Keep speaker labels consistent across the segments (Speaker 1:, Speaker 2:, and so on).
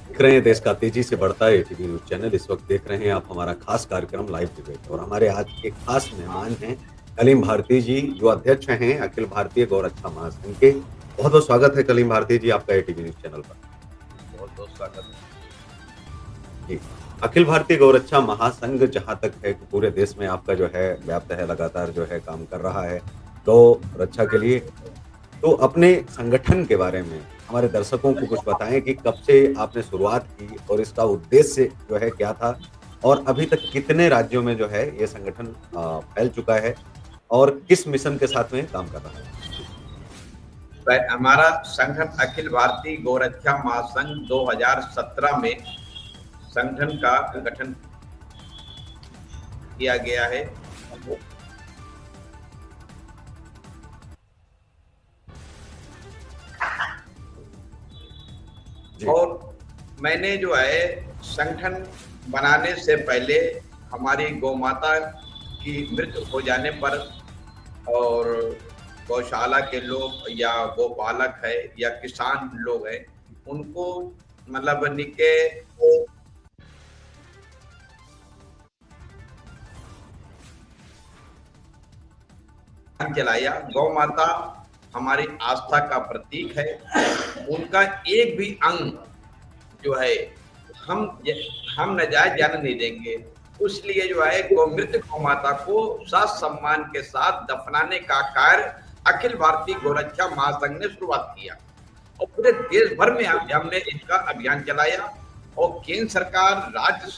Speaker 1: देख रहे हैं देश का तेजी से बढ़ता एटीवी न्यूज़ चैनल। इस वक्त देख रहे हैं आप हमारा खास कार्यक्रम लाइव डिबेट और हमारे आज के खास मेहमान हैं कलीम भारती जी, जो अध्यक्ष हैं अखिल भारतीय गौरक्षा महासंघ के। बहुत-बहुत स्वागत है कलीम भारती जी आपका एटीवी न्यूज़ चैनल पर।
Speaker 2: बहुत-बहुत स्वागत है।
Speaker 1: जी, अखिल भारतीय गौरक्षा महासंघ जहाँ तक है कि पूरे देश में आपका जो है व्याप्त है, लगातार जो है काम कर रहा है गौ रक्षा के लिए। तो अपने संगठन के बारे में हमारे दर्शकों को कुछ बताएँ कि कब से आपने शुरुआत की और इसका उद्देश्य जो है क्या था? और अभी तक कितने राज्यों में जो है ये संगठन फैल चुका है और किस मिशन के साथ में काम कर रहा है? जी।
Speaker 2: हमारा संगठन अखिल भारतीय गौरक्षा महासंघ 2017 में संगठन का गठन किया गया है। और मैंने जो है संगठन बनाने से पहले हमारी गौ माता की मृत्यु हो जाने पर और गौशाला के लोग या गोपालक है या किसान लोग हैं, उनको मतलब निके चलाया। गौ माता हमारी आस्था का प्रतीक है। उनका एक भी अंग जो है हम हम नाजायज जाने नहीं देंगे। इसलिए जो है मृत गौ माता को साथ सम्मान के साथ दफनाने का कार्य अखिल भारतीय गौरक्षा महासंघ ने शुरुआत किया और पूरे देश भर में हमने इसका अभियान चलाया और केंद्र सरकार, राज्य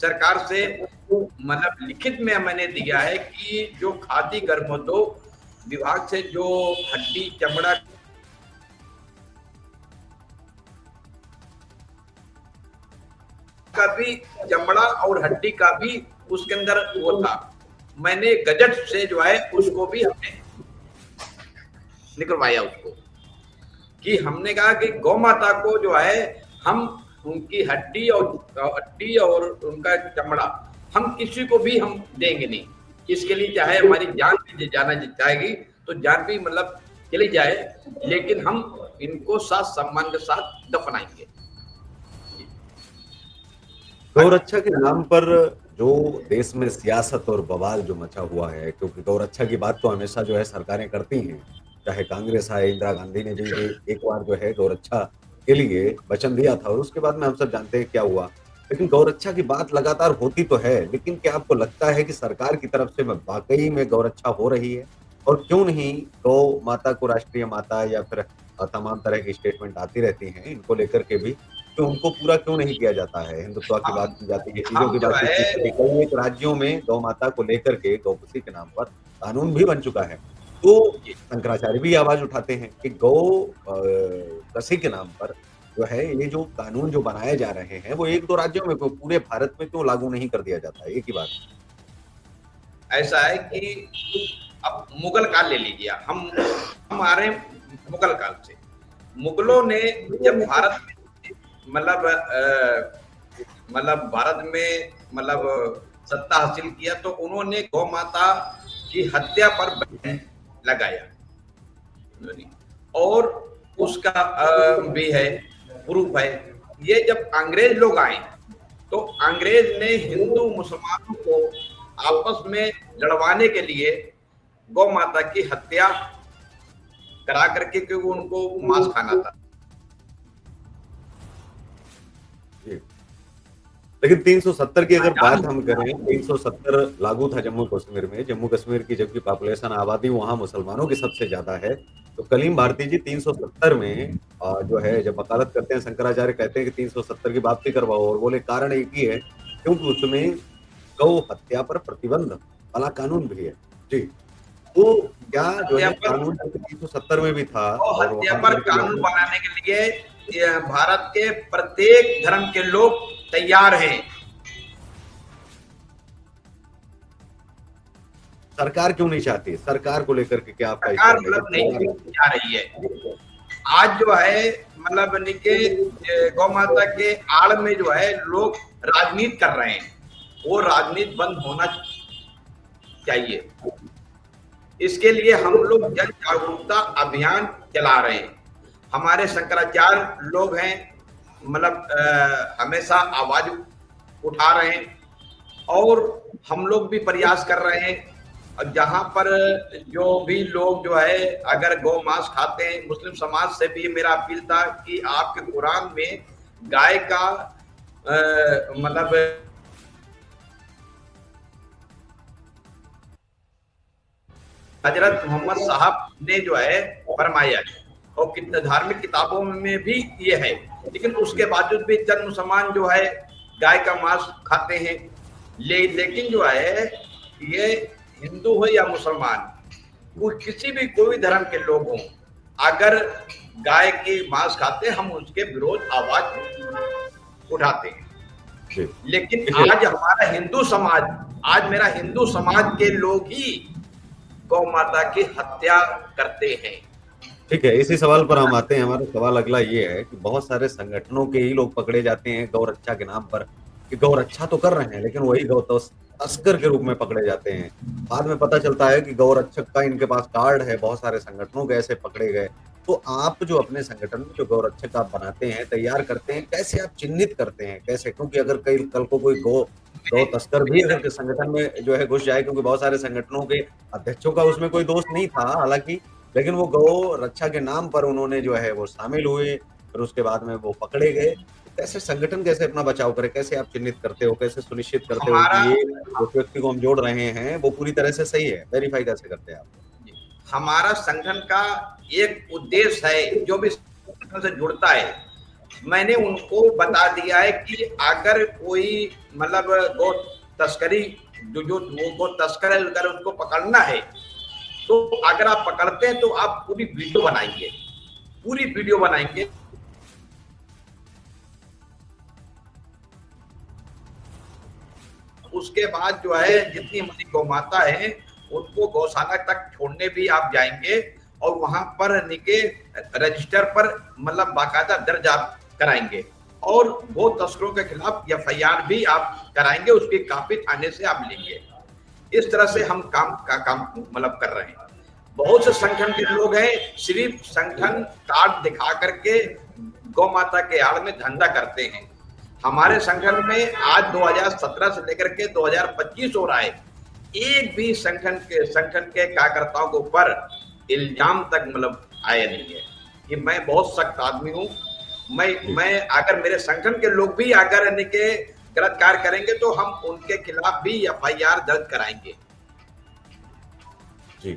Speaker 2: सरकार से मतलब लिखित में मैंने दिया है कि जो खादी गर्भोद्योग विभाग से जो हड्डी चमड़ा का भी चमड़ा और हड्डी का भी उसके अंदर वो था, मैंने गजट से जो है उसको भी हमने निकलवाया उसको कि हमने कहा कि गौ माता को जो है हम उनकी हड्डी और उनका चमड़ा हम किसी को भी हम देंगे नहीं। इसके लिए चाहे हमारी जान भी जाना चाहेगी तो जान भी मतलब चली जाए, लेकिन हम इनको साथ सम्मान के साथ दफनाएंगे।
Speaker 1: गौरक्षा के नाम पर जो देश में सियासत और बवाल जो मचा हुआ है, क्योंकि गौरक्षा की बात तो हमेशा जो है सरकारें करती हैं, चाहे कांग्रेस आए, इंदिरा गांधी ने भी एक बार जो है गौरक्षा के लिए वचन दिया था और उसके बाद में हम सब जानते हैं क्या हुआ। लेकिन गौरक्षा की बात लगातार होती तो है, लेकिन क्या आपको लगता है कि सरकार की तरफ से वाक़ई में गौरक्षा हो रही है? और क्यों नहीं गौ माता को राष्ट्रीय माता या फिर तमाम तरह की स्टेटमेंट आती रहती हैं, इनको लेकर के भी तो उनको पूरा क्यों नहीं किया जाता है? हिंदुत्व की बात की जाती है, चीज़ों
Speaker 2: हम
Speaker 1: की
Speaker 2: जो
Speaker 1: बातचीत की जाती
Speaker 2: है
Speaker 1: है। कई एक राज्यों में गौ माता को लेकर के गौपूसी के नाम पर कानून भी बन चुका है। तो शंकराचार्य भी आवाज़ उठाते हैं कि रस्सी के नाम पर जो है ये जो कानून जो बनाए जा रहे हैं, वो 1-2 राज्यों में पूरे भारत में क्यों लागू नहीं कर दिया जाता है? एक ही बात।
Speaker 2: ऐसा है कि अब मुगल काल ले लीजिए, हम आ रहे हैं मुगल काल से। मुगलों ने जब भारत में मतलब भारत में मतलब सत्ता हासिल किया तो उन्होंने गौ माता की हत्या पर बैन लगाया और उसका भी है प्रूफ है। ये जब अंग्रेज लोग आए तो अंग्रेज ने हिंदू मुसलमानों को आपस में लड़वाने के लिए गौ माता की हत्या करा करके, क्योंकि उनको मांस खाना था।
Speaker 1: जी। लेकिन 370 की अगर बात हम करें, 370 लागू था जम्मू कश्मीर में। जम्मू कश्मीर की जबकि पॉपुलेशन आबादी वहाँ मुसलमानों की सबसे ज़्यादा है। तो कलीम भारती जी 370 में जो है जब वकालत करते हैं शंकराचार्य कहते हैं कि 370 की वापसी करवाओ और बोले कारण एक ही है, क्योंकि उसमें गौ हत्या पर प्रतिबंध वाला कानून भी है। जी। तो क्या जो
Speaker 2: हत्या
Speaker 1: है
Speaker 2: पर
Speaker 1: कानून 1970 में भी था
Speaker 2: और
Speaker 1: और
Speaker 2: हत्या
Speaker 1: वहां
Speaker 2: पर
Speaker 1: पर भी
Speaker 2: कानून
Speaker 1: लोगों
Speaker 2: बनाने के लिए भारत के प्रत्येक धर्म के लोग तैयार हैं।
Speaker 1: सरकार क्यों नहीं चाहती? सरकार को लेकर के क्या आपका
Speaker 2: सरकार
Speaker 1: स्टैंड है?
Speaker 2: मतलब
Speaker 1: जब
Speaker 2: नहीं
Speaker 1: सरकार
Speaker 2: जा रही है। आज जो है मतलब निके गौ माता के आड़ में जो है लोग राजनीति कर रहे हैं, वो राजनीति बंद होना चाहिए। इसके लिए हम लोग जन जागरूकता अभियान चला रहे हैं। हमारे शंकराचार्य लोग हैं, मतलब हमेशा आवाज उठा रहे हैं और हम लोग भी प्रयास कर रहे हैं। और जहां पर जो भी लोग जो है अगर गौ मांस खाते हैं, मुस्लिम समाज से भी मेरा अपील था कि आपके कुरान में गाय का मतलब हजरत मोहम्मद साहब ने जो है फरमाया है और कितने धार्मिक किताबों में भी ये है, लेकिन उसके बावजूद भी चंद मुसलमान जो है गाय का मांस खाते हैं। लेकिन जो है ये हिंदू हो या मुसलमान, किसी भी कोई धर्म के लोग हों, अगर गाय की मांस खाते हम उसके विरोध आवाज उठाते हैं।
Speaker 1: जी
Speaker 2: लेकिन
Speaker 1: देखिए,
Speaker 2: आज हमारा हिंदू समाज, आज मेरा हिंदू समाज के लोग ही गौ माता की हत्या करते हैं।
Speaker 1: ठीक है, इसी सवाल पर हम आते हैं। हमारा सवाल अगला ये है कि बहुत सारे संगठनों के ही लोग पकड़े जाते हैं गौ रक्षा के नाम पर, कि गौ रक्षा तो कर रहे हैं, लेकिन वही तस्कर के रूप में पकड़े जाते हैं। बाद में पता चलता है कि गौ रक्षक का इनके पास कार्ड है, बहुत सारे संगठनों के ऐसे पकड़े गए। तो आप जो अपने संगठन में जो गौ रक्षक आप बनाते हैं, तैयार करते हैं, कैसे आप चिन्हित करते हैं? कैसे? क्योंकि अगर कल कल को कोई गौ तस्कर भी अगर संगठन में जो है घुस जाए, क्योंकि बहुत सारे संगठनों के अध्यक्षों का उसमें कोई दोष नहीं था हालाँकि, लेकिन वो गौ रक्षा के नाम पर उन्होंने जो है वो शामिल हुए, फिर उसके बाद में वो पकड़े गए। तो कैसे संगठन कैसे अपना बचाव करे? कैसे आप चिन्हित करते हो? कैसे सुनिश्चित करते हो
Speaker 2: हमारा
Speaker 1: कि ये जिस व्यक्ति को हम जोड़ रहे हैं, वो पूरी तरह से सही है? वेरीफ़ाई कैसे करते हैं आप?
Speaker 2: हमारा संगठन का एक उद्देश्य है, जो भी संगठन से जुड़ता है मैंने उनको बता दिया है कि अगर कोई मतलब गौ तस्करी जो वो गौ तस्कर है, अगर उसको पकड़ना है तो अगर आप पकड़ते हैं तो आप पूरी वीडियो बनाएंगे, पूरी वीडियो बनाएंगे। उसके बाद जो है जितनी हमारी गौ माता है उनको गौशाला तक छोड़ने भी आप जाएंगे और वहां पर निके रजिस्टर पर मतलब बाकायदा दर्ज आप कराएंगे और गौ तस्करों के खिलाफ एफआईआर भी आप कराएंगे, उसकी कापी थाने से आप लेंगे। इस तरह से हम काम मतलब कर रहे हैं। बहुत से संगठन के लोग हैं सिर्फ संगठन कार्ड दिखा करके गौ माता के आड़ में धंधा करते हैं। हमारे संगठन में आज 2017 से लेकर के 2025 हो रहा है, एक भी संगठन के कार्यकर्ताओं के ऊपर इल्जाम तक मतलब आया नहीं है। कि मैं बहुत सख्त आदमी हूँ। मैं अगर मेरे संगठन के लोग भी अगर इनके गलत कार्य करेंगे तो हम उनके खिलाफ भी एफआईआर दर्ज कराएंगे।
Speaker 1: जी।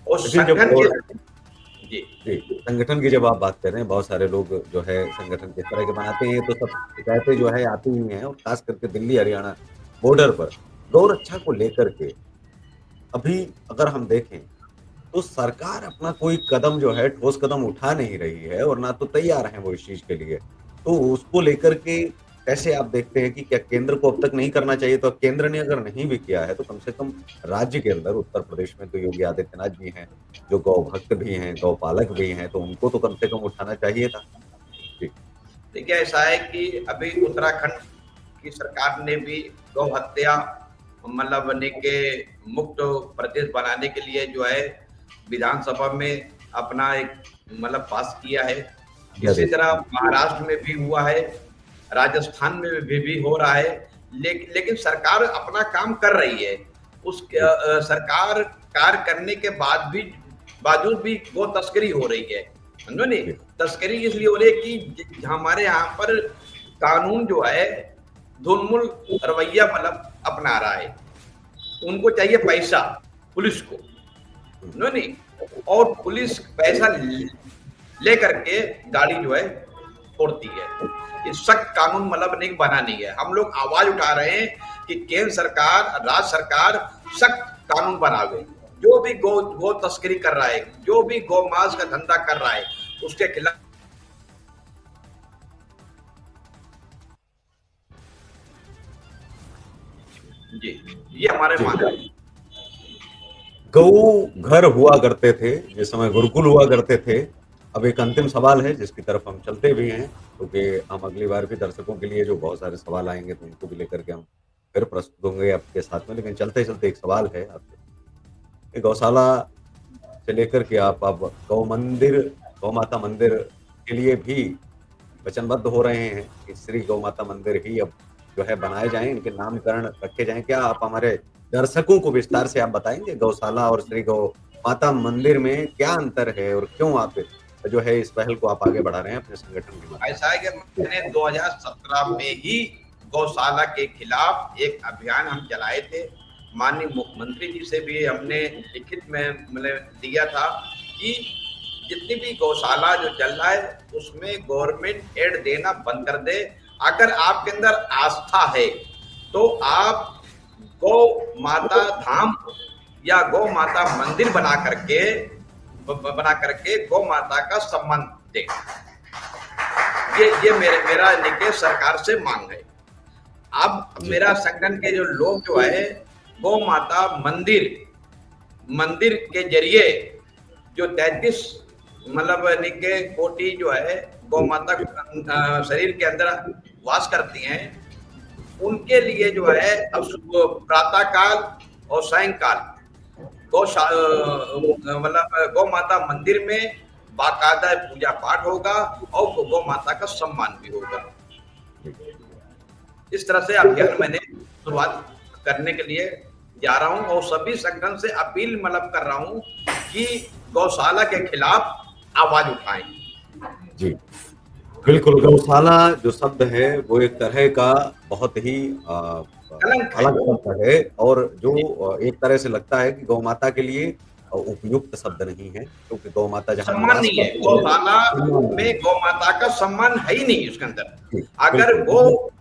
Speaker 2: और
Speaker 1: लेकिन जब
Speaker 2: संगठन
Speaker 1: गौ
Speaker 2: के जी
Speaker 1: जी, संगठन की जब आप बात कर रहे हैं, बहुत सारे लोग जो है संगठन किस तरह के बनाते हैं, तो सब शिकायतें जो है आती ही हैं और खास करके दिल्ली, हरियाणा बॉर्डर पर गौ रक्षा को लेकर के अभी अगर हम देखें, तो सरकार अपना कोई कदम जो है ठोस कदम उठा नहीं रही है और ना तो तैयार हैं वो इस चीज़ के लिए। तो उसको लेकर के कैसे आप देखते हैं कि क्या केंद्र को अब तक नहीं करना चाहिए? तो केंद्र ने अगर नहीं भी किया है, तो कम से कम राज्य के अंदर उत्तर प्रदेश में तो योगी आदित्यनाथ जी हैं, जो गौ भक्त भी हैं, गौपालक भी हैं, तो उनको तो कम से कम उठाना चाहिए था। जी,
Speaker 2: देखिए ऐसा है कि अभी उत्तराखंड की सरकार ने भी गौ हत्या मतलब बने के मुक्त प्रदेश बनाने के लिए जो है विधानसभा में अपना एक मतलब पास किया है। इसी
Speaker 1: अध्यादेश।
Speaker 2: तरह महाराष्ट्र में भी हुआ है, राजस्थान में भी हो रहा है। लेकिन सरकार अपना काम कर रही है। उस
Speaker 1: जी,
Speaker 2: सरकार कार्य करने के बावजूद भी गौ तस्करी हो रही है, समझो नहीं।
Speaker 1: जी,
Speaker 2: तस्करी इसलिए हो रही है कि हमारे यहाँ पर कानून जो है धुलमुल रवैया मतलब अपना रहा है। उनको चाहिए पैसा, पुलिस को,
Speaker 1: हुँ,
Speaker 2: समझो नहीं। और पुलिस पैसा ले करके गाड़ी जो है फोड़ती है। ये सख्त कानून मतलब नहीं बना नहीं है। हम लोग आवाज उठा रहे हैं कि केंद्र सरकार, राज्य सरकार सख्त कानून बनावे। जो भी गो गो तस्करी कर रहा है, जो भी गौ मांस का धंधा कर रहा है, उसके खिलाफ जी, ये हमारे
Speaker 1: जी।
Speaker 2: मांग है।
Speaker 1: गऊ घर हुआ करते थे, जिस समय गुरुकुल हुआ करते थे। अब एक अंतिम सवाल है जिसकी तरफ हम चलते भी हैं, क्योंकि हम अगली बार भी दर्शकों के लिए जो बहुत सारे सवाल आएँगे तो उनको भी लेकर के हम फिर प्रस्तुत होंगे आपके साथ में। लेकिन चलते-चलते एक सवाल है आपसे, कि गौशाला से लेकर के आप अब गौ माता मंदिर के लिए भी वचनबद्ध हो रहे हैं कि श्री गौ माता मंदिर ही अब जो है बनाए जाएँ, इनके नामकरण रखे जाएँ। क्या आप हमारे दर्शकों को विस्तार से आप बताएँगे गौशाला और श्री गौ माता मंदिर में क्या अंतर है और क्यों आप जो है इस पहल को आप आगे बढ़ा रहे हैं अपने संगठन के माध्यम
Speaker 2: ऐसा है कि
Speaker 1: से?
Speaker 2: मैंने 2017 में ही गौशाला के खिलाफ एक अभियान हम चलाए थे। माननीय मुख्यमंत्री जी से भी हमने लिखित में मतलब दिया था कि जितनी भी गौशाला जो चल रहा है उसमें गवर्नमेंट एड देना बंद कर दे। अगर आपके अंदर आस्था है तो आप गौ माता धाम या गौ माता मंदिर बना करके गौ माता का सम्मान दें। ये मेरा निकेश सरकार से मांग है। अब
Speaker 1: जी,
Speaker 2: मेरा संगठन के जो लोग जो है गौ माता मंदिर मंदिर के जरिए जो 33 मतलब निके कोटि जो है गौ माता शरीर के अंदर वास करती हैं, उनके लिए जो है अब प्रातः काल और सायंकाल मतलब गौ माता मंदिर में बाकायदा पूजा पाठ होगा और गौ माता का सम्मान भी होगा।
Speaker 1: जी।
Speaker 2: इस तरह से अभियान मैंने शुरुआत करने के लिए जा रहा हूं और सभी संगठन से अपील मतलब कर रहा हूं कि गौशाला के खिलाफ आवाज उठाएं।
Speaker 1: जी। बिल्कुल, गौशाला जो शब्द है वो एक तरह का बहुत ही
Speaker 2: कलंक है।
Speaker 1: अलग शब्द है और जो
Speaker 2: जी,
Speaker 1: एक तरह से लगता है कि गौ माता के लिए उपयुक्त शब्द नहीं है, क्योंकि गौ माता जहाँ
Speaker 2: सम्मान
Speaker 1: निवास
Speaker 2: नहीं है
Speaker 1: करती है,
Speaker 2: गौशाला
Speaker 1: सम्मान नहीं
Speaker 2: में,
Speaker 1: है।
Speaker 2: गौ माता का सम्मान है ही नहीं उसके अंदर।
Speaker 1: जी,
Speaker 2: अगर
Speaker 1: बिल्कुल,
Speaker 2: गौ
Speaker 1: मतलब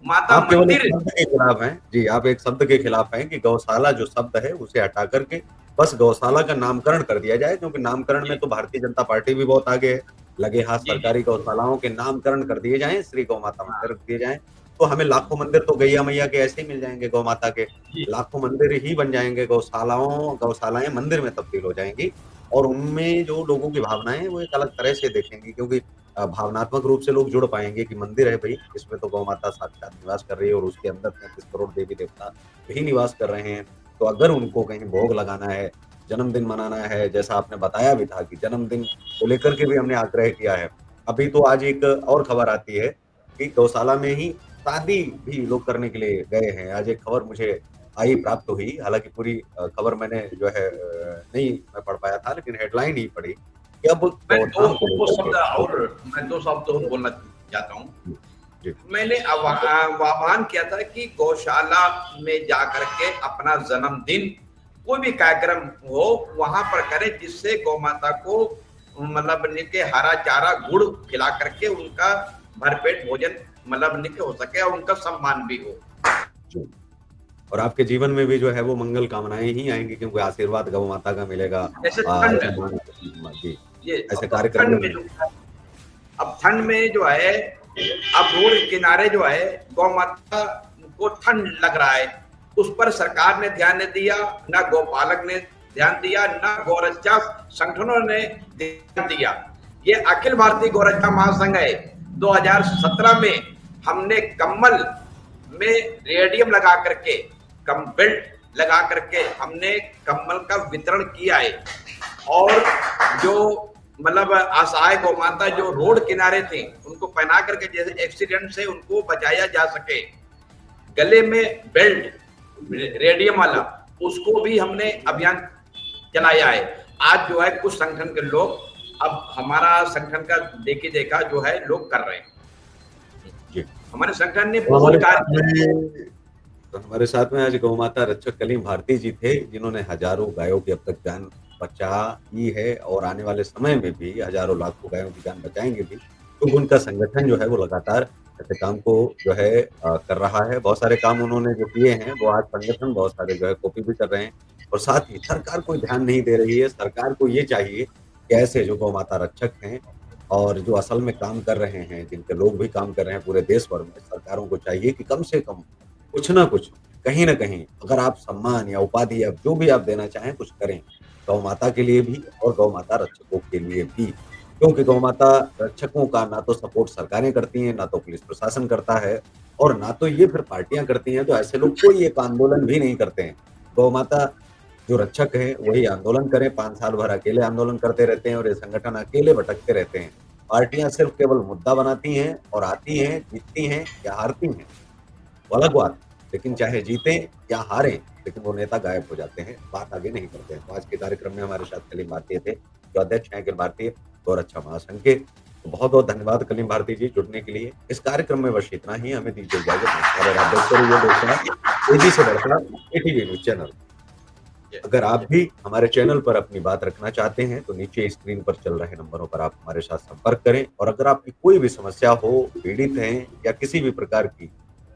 Speaker 2: माता
Speaker 1: आप केवल एक
Speaker 2: मंदिर
Speaker 1: शब्द के खिलाफ हैं। जी, आप एक शब्द के खिलाफ हैं कि गौशाला जो शब्द है उसे हटा कर के बस गौशाला का नामकरण कर दिया जाए, क्योंकि नामकरण में
Speaker 2: जी
Speaker 1: तो भारतीय जनता पार्टी भी बहुत आगे है। लगे हाथ
Speaker 2: जी जी
Speaker 1: सरकारी गौशालाओं के नामकरण कर दिए जाएँ, श्री गौ माता मंदिर
Speaker 2: हाँ
Speaker 1: रख दिए जाएँ, तो हमें लाखों मंदिर तो गैया मैया के ऐसे ही मिल जाएँगे गौ माता के।
Speaker 2: जी
Speaker 1: लाखों मंदिर ही बन जाएँगे, गौशालाएँ मंदिर में तब्दील हो जाएँगी और उनमें जो लोगों की भावनाएँ हैं वो एक अलग तरह से देखेंगी, क्योंकि भावनात्मक रूप से लोग जुड़ पाएँगे कि मंदिर है भई, इसमें तो गौ माता साक्षात निवास कर रही है और उसके अंदर 33 करोड़ देवी-देवता भी निवास कर रहे हैं। तो अगर उनको कहीं भोग लगाना है, जन्मदिन मनाना है, जैसा आपने बताया भी था कि जन्मदिन को लेकर के भी हमने आग्रह किया है। अभी तो आज एक और खबर आती है कि गौशाला में ही शादी भी लोग करने के लिए गए हैं। आज एक खबर मुझे प्राप्त हुई, हालाँकि पूरी खबर मैंने जो है नहीं मैं पढ़ पाया था, लेकिन हेडलाइन ही पढ़ी कि अब
Speaker 2: मैं दो
Speaker 1: गौधाम को
Speaker 2: दो
Speaker 1: लेकर के
Speaker 2: शब्द और मैं दो शब्द और बोलना चाहता हूँ।
Speaker 1: जी, जी,
Speaker 2: मैंने आह्वान किया था कि गौशाला में जाकर के अपना जन्मदिन कोई भी कार्यक्रम हो वहां पर करें, जिससे गौ माता को मतलब निके हरा चारा गुड़ खिला करके उनका भरपेट भोजन मतलब निके हो सके और उनका सम्मान भी हो।
Speaker 1: जी। और आपके जीवन में भी जो है वो मंगल कामनाएँ ही आएँगी, क्योंकि आशीर्वाद गौ माता का मिलेगा।
Speaker 2: जैसे ठंड
Speaker 1: ऐसे मान जी,
Speaker 2: ये
Speaker 1: ऐसे
Speaker 2: अब ठंड
Speaker 1: कार्यक्रमों
Speaker 2: में
Speaker 1: में
Speaker 2: जो अब ठंड में जो है अब रोड किनारे जो है गौ माता को ठंड लग रहा है, उस पर सरकार ने ध्यान नहीं दिया, ना गौपालक ने ध्यान दिया, ना गौरक्षा संगठनों ने ध्यान दिया। ये अखिल भारतीय गौरक्षा महासंघ है। 2017 में हमने कम्बल में रेडियम लगा करके कम बेल्ट लगा करके हमने कम्बल का वितरण किया है। और जो मतलब असहाय गौ माता जो रोड किनारे थे उनको पहना करके जैसे एक्सीडेंट से उनको बचाया जा सके, गले में बेल्ट रेडियम वाला उसको भी हमने अभियान चलाया है। आज जो है कुछ संगठन के लोग अब हमारा संगठन का देखी देखा जो है लोग कर रहे हैं।
Speaker 1: जी।
Speaker 2: हमारे संगठन ने
Speaker 1: तो
Speaker 2: बहुत
Speaker 1: हमारे
Speaker 2: कार्य
Speaker 1: साथ में तो हमारे साथ में आज गौ माता रक्षक कलीम भारती जी थे, जिन्होंने हज़ारों गायों की अब तक जान बचाई है और आने वाले समय में भी हज़ारों लाखों गायों की जान बचाएँगे भी। तो उनका संगठन जो है वो लगातार ऐसे काम को जो है कर रहा है। बहुत सारे काम उन्होंने जो किए हैं, वो आज संगठन बहुत सारे जो है कॉपी भी कर रहे हैं। और साथ ही सरकार कोई ध्यान नहीं दे रही है। सरकार को ये चाहिए कि ऐसे जो गौ माता रक्षक हैं और जो असल में काम कर रहे हैं, जिनके लोग भी काम कर रहे हैं पूरे देश भर में, सरकारों को चाहिए कि कम से कम कुछ ना कुछ, कहीं न कहीं अगर आप सम्मान या उपाधि या जो भी आप देना चाहें कुछ करें। गौ माता के लिए भी और गौ माता रक्षकों के लिए भी। क्योंकि गौ माता रक्षकों का ना तो सपोर्ट सरकारें करती हैं, ना तो पुलिस प्रशासन करता है और ना तो ये फिर पार्टियाँ करती हैं, तो ऐसे लोग कोई एक आंदोलन भी नहीं करते हैं। गौ माता जो रक्षक हैं, वही आंदोलन करें, 5 साल भर अकेले आंदोलन करते रहते हैं और ये संगठन अकेले भटकते रहते हैं। पार्टियाँ सिर्फ़ केवल मुद्दा बनाती हैं और आती हैं, जीतती हैं या हारती हैं, वो अलग बात है। लेकिन चाहे जीतें या हारें, लेकिन वो नेता गायब हो जाते हैं, बात आगे नहीं करते हैं। तो आज के कार्यक्रम में हमारे साथ कलीम भारती थे, जो अध्यक्ष हैं अखिल भारतीय गौरक्षा महासंघ के। तो बहुत-बहुत धन्यवाद कलीम भारती जी जुड़ने के लिए। इस कार्यक्रम में बस इतना ही, हमें दीजिए इजाज़त नमस्कार और आप देखते रहिए दोस्तों, तेज़ी से बढ़ता एटीवी न्यूज़ चैनल। अगर आप भी हमारे चैनल पर अपनी बात रखना चाहते हैं, तो नीचे स्क्रीन पर चल रहे नंबरों पर आप हमारे साथ संपर्क करें और अगर आपकी कोई भी समस्या हो, पीड़ित हैं या किसी भी प्रकार की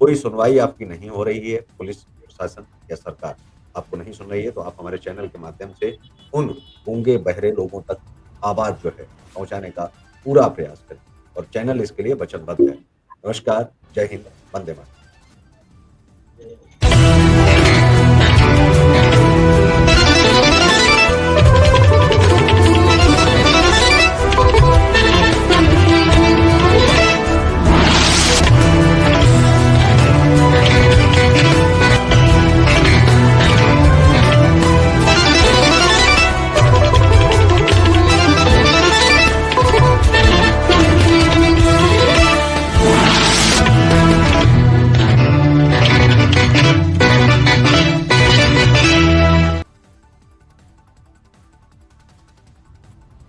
Speaker 1: कोई सुनवाई आपकी नहीं हो रही है, पुलिस प्रशासन या सरकार आपको नहीं सुन रही है, तो आप हमारे चैनल के माध्यम से उन गूंगे, बहरे लोगों तक आवाज़ जो है पहुँचाने का पूरा प्रयास करें और चैनल इसके लिए वचनबद्ध है। नमस्कार, जय हिंद, वंदे मातरम।